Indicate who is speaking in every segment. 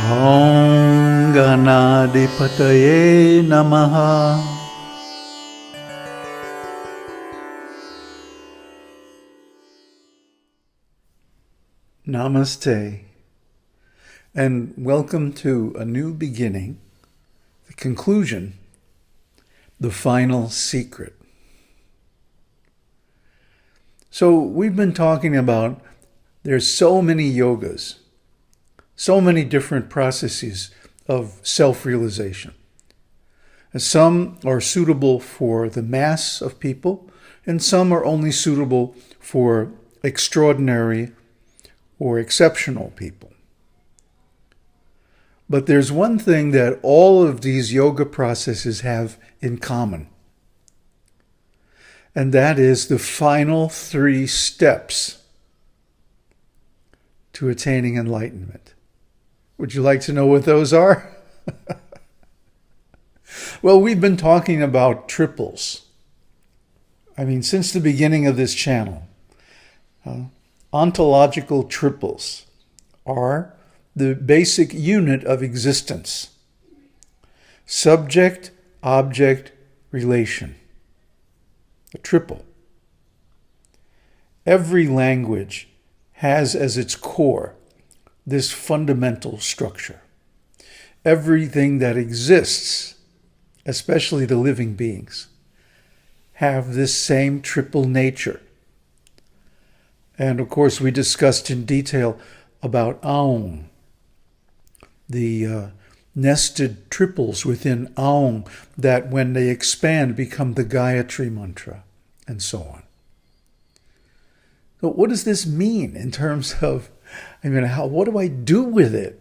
Speaker 1: Om Ganadipataye Namaha. Namaste, and welcome to a new beginning, the conclusion, the final secret. So we've been talking about there's so many yogas, so many different processes of self-realization. And some are suitable for the mass of people, and some are only suitable for extraordinary or exceptional people. But there's one thing that all of these yoga processes have in common, and that is the final 3 steps to attaining enlightenment. Would you like to know what those are? Well, we've been talking about triples. Since the beginning of this channel. Ontological triples are the basic unit of existence. Subject, object, relation. A triple. Every language has as its core this fundamental structure. Everything that exists, especially the living beings, have this same triple nature. And of course, we discussed in detail about Aum, the nested triples within Aum that when they expand become the Gayatri mantra, and so on. So what does this mean in terms of, what do I do with it?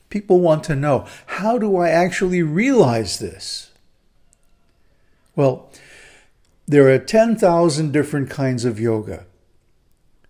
Speaker 1: People want to know, how do I actually realize this? Well, there are 10,000 different kinds of yoga.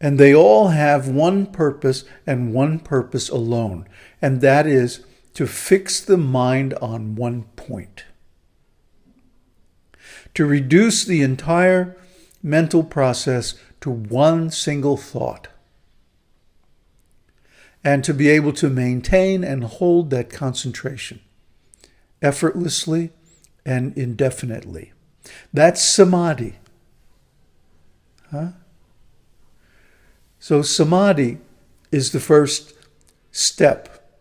Speaker 1: And they all have one purpose and one purpose alone. And that is to fix the mind on one point. To reduce the entire mental process to one single thought. And to be able to maintain and hold that concentration effortlessly and indefinitely. That's samādhi. So samādhi is the first step,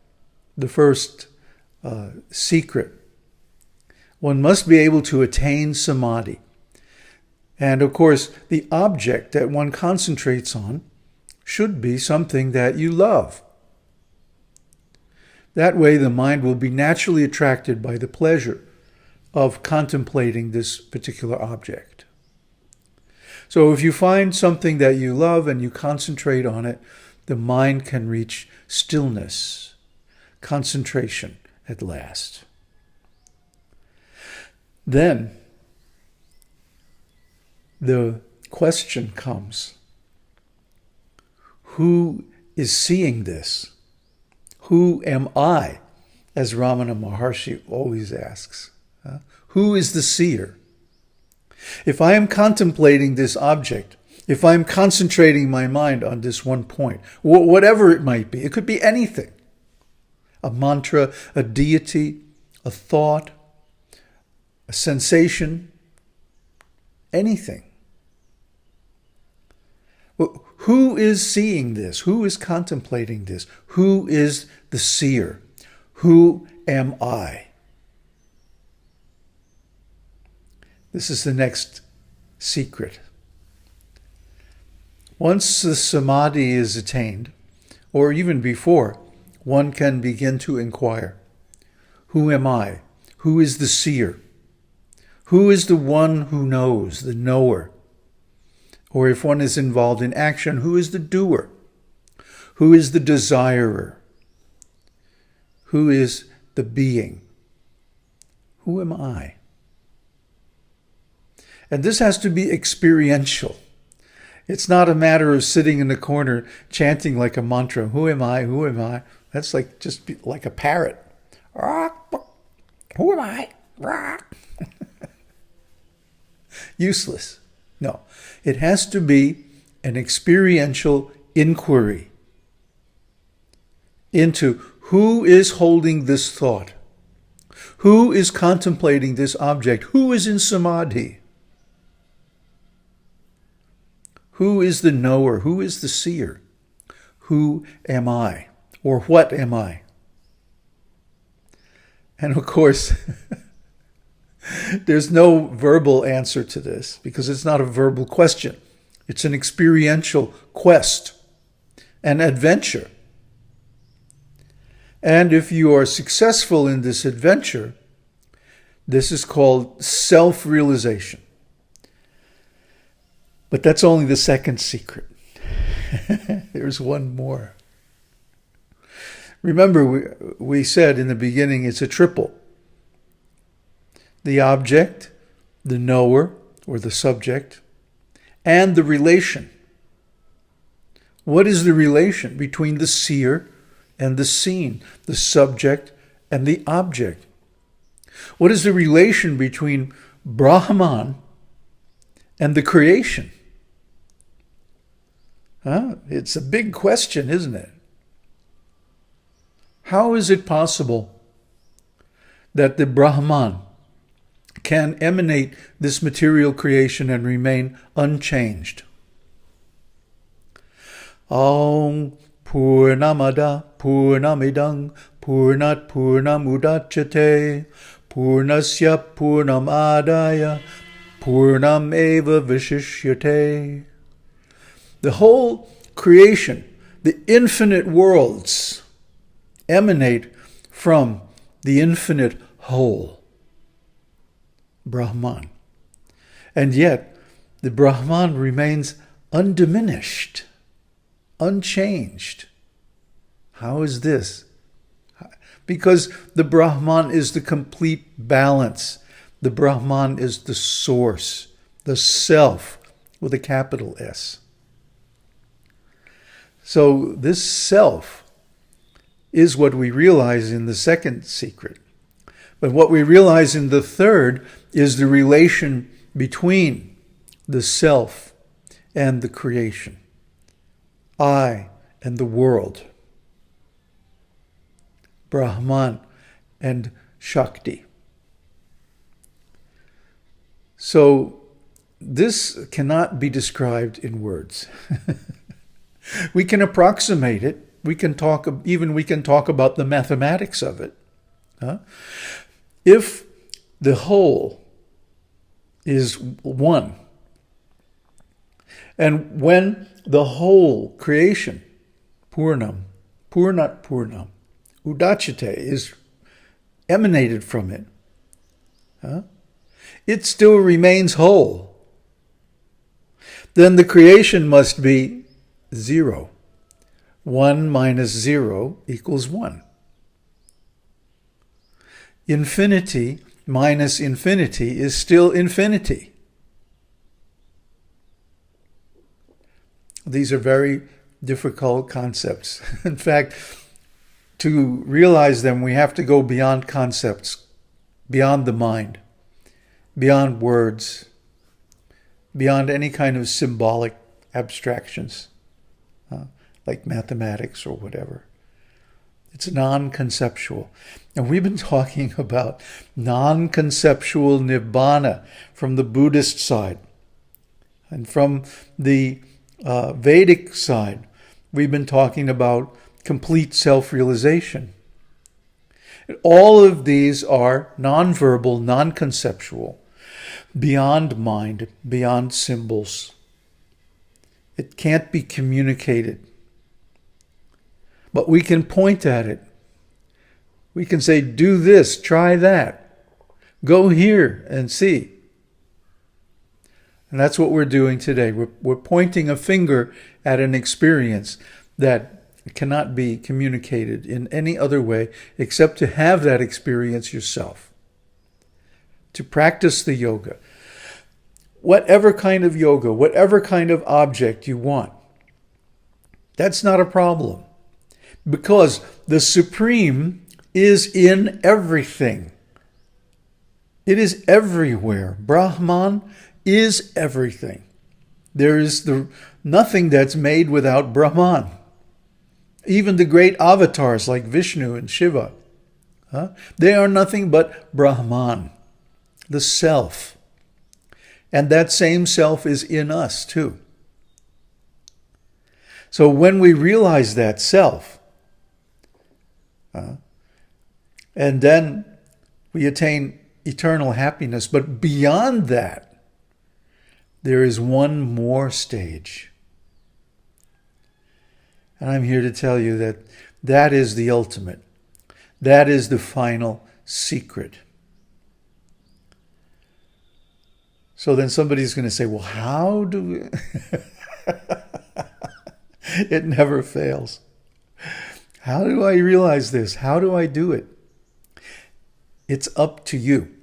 Speaker 1: the first secret. One must be able to attain samādhi. And of course, the object that one concentrates on should be something that you love. That way the mind will be naturally attracted by the pleasure of contemplating this particular object. So if you find something that you love and you concentrate on it, the mind can reach stillness, concentration at last. Then the question comes, who is seeing this? Who am I? As Ramana Maharshi always asks. Who is the seer? If I am contemplating this object, if I'm concentrating my mind on this one point, whatever it might be, it could be anything. A mantra, a deity, a thought, a sensation, anything. Well, who is seeing this? Who is contemplating this? Who is the seer? Who am I? This is the next secret. Once the samādhi is attained, or even before, one can begin to inquire, who am I? Who is the seer? Who is the one who knows, the knower? Or if one is involved in action, who is the doer? Who is the desirer? Who is the being? Who am I? And this has to be experiential. It's not a matter of sitting in the corner chanting like a mantra, who am I, who am I? That's like a parrot. Who am I? Useless. No, it has to be an experiential inquiry into Who is holding this thought? Who is contemplating this object? Who is in samādhi? Who is the knower? Who is the seer? Who am I? Or what am I? And of course, there's no verbal answer to this because it's not a verbal question. It's an experiential quest, an adventure. And if you are successful in this adventure, this is called self-realization. But that's only the second secret. There's one more. Remember, we said in the beginning it's a triple. The object, the knower, or the subject, and the relation. What is the relation between the seer and the seen, the subject and the object? What is the relation between Brahman and the creation? It's a big question, isn't it? How is it possible that the Brahman can emanate this material creation and remain unchanged? Om Purnamada Purnamidang Purnat Purnamudachyate Purnasya Purnamadaya Purnam Eva Viśiṣṭādvaita-vāda. The whole creation, the infinite worlds, emanate from the infinite whole, Brahman. And yet, the Brahman remains undiminished, unchanged. How is this? Because the Brahman is the complete balance. The Brahman is the source, the self with a capital S. So this self is what we realize in the second secret. But what we realize in the third is the relation between the self and the creation, I and the world, Brahman and Shakti. So this cannot be described in words. We can approximate it. We can talk about the mathematics of it. If the whole is one, and when the whole creation, Purnat Purnam, Udachyate, is emanated from it, it still remains whole. Then the creation must be 0. 1 minus 0 equals 1. Infinity minus infinity is still infinity. These are very difficult concepts. In fact, to realize them, we have to go beyond concepts, beyond the mind, beyond words, beyond any kind of symbolic abstractions, like mathematics or whatever. It's non-conceptual. And we've been talking about non-conceptual nibbana from the Buddhist side. And from the Vedic side, we've been talking about complete self-realization. And all of these are non-verbal, non-conceptual, beyond mind, beyond symbols. It can't be communicated. But we can point at it. We can say, do this, try that. Go here and see. And that's what we're doing today. We're pointing a finger at an experience that cannot be communicated in any other way except to have that experience yourself. To practice the yoga. Whatever kind of yoga, whatever kind of object you want, that's not a problem. Because the Supreme is in everything. It is everywhere. Brahman is everything. There is nothing that's made without Brahman. Even the great avatars like Vishnu and Shiva, they are nothing but Brahman, the self. And that same self is in us too. So when we realize that self, and then we attain eternal happiness, but beyond that, there is one more stage. And I'm here to tell you that that is the ultimate. That is the final secret. So then somebody's going to say, well, how do we... It never fails. How do I realize this? How do I do it? It's up to you.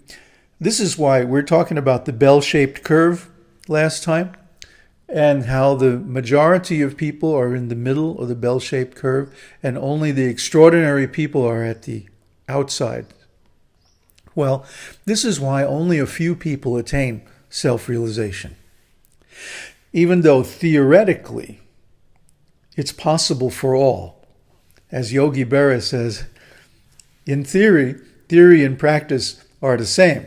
Speaker 1: This is why we're talking about the bell-shaped curve last time, and how the majority of people are in the middle of the bell-shaped curve, and only the extraordinary people are at the outside. Well, this is why only a few people attain self-realization. Even though theoretically it's possible for all. As Yogi Berra says, in theory and practice are the same.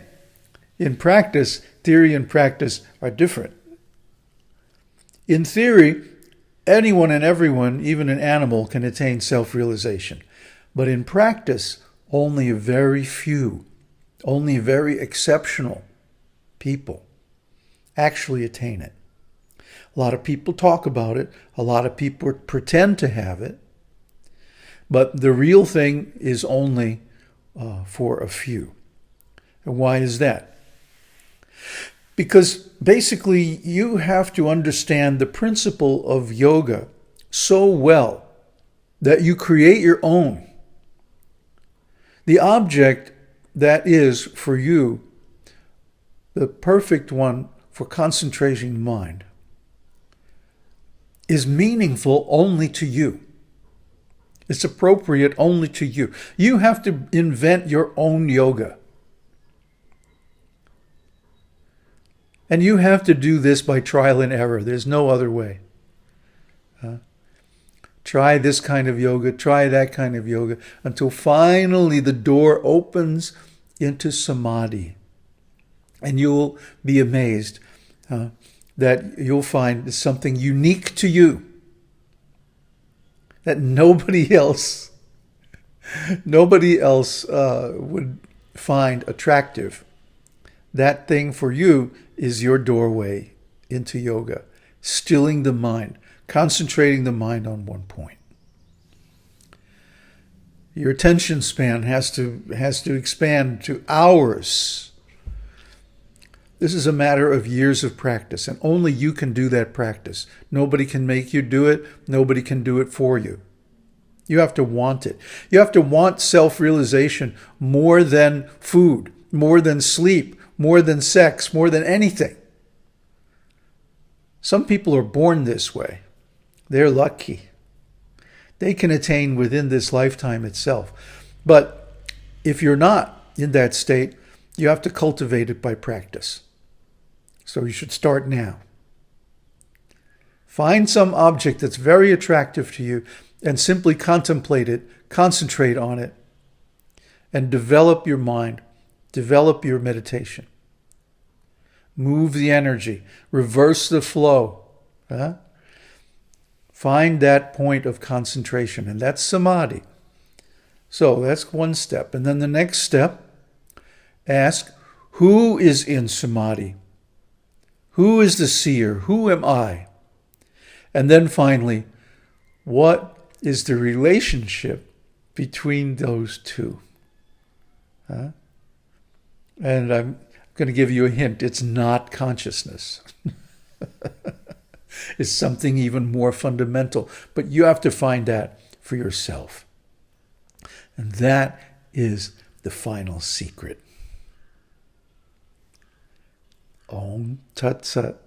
Speaker 1: In practice, theory and practice are different. In theory, anyone and everyone, even an animal, can attain self-realization. But in practice, only a very few, only very exceptional people actually attain it. A lot of people talk about it. A lot of people pretend to have it. But the real thing is only for a few. And why is that? Because basically you have to understand the principle of yoga so well that you create your own. The object that is for you the perfect one for concentrating the mind is meaningful only to you. It's appropriate only to you. You have to invent your own yoga. And you have to do this by trial and error. There's no other way. Try this kind of yoga, try that kind of yoga, until finally the door opens into samādhi. And you'll be amazed that you'll find something unique to you that nobody else would find attractive. That thing for you is your doorway into yoga, stilling the mind, concentrating the mind on one point. Your attention span has to expand to hours. This is a matter of years of practice, and only you can do that practice. Nobody can make you do it. Nobody can do it for you. You have to want it. You have to want self-realization more than food, more than sleep, more than sex, more than anything. Some people are born this way. They're lucky. They can attain within this lifetime itself. But if you're not in that state, you have to cultivate it by practice. So you should start now. Find some object that's very attractive to you and simply contemplate it, concentrate on it, and develop your mind, develop your meditation. Move the energy, reverse the flow. Find that point of concentration, and that's samādhi. So that's one step. And then the next step, ask, who is in samādhi? Who is the seer? Who am I? And then finally, what is the relationship between those two? And I'm going to give you a hint. It's not consciousness. It's something even more fundamental. But you have to find that for yourself. And that is the final secret. Om Tat Sat.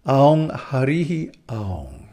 Speaker 1: Aum Harihi Aum.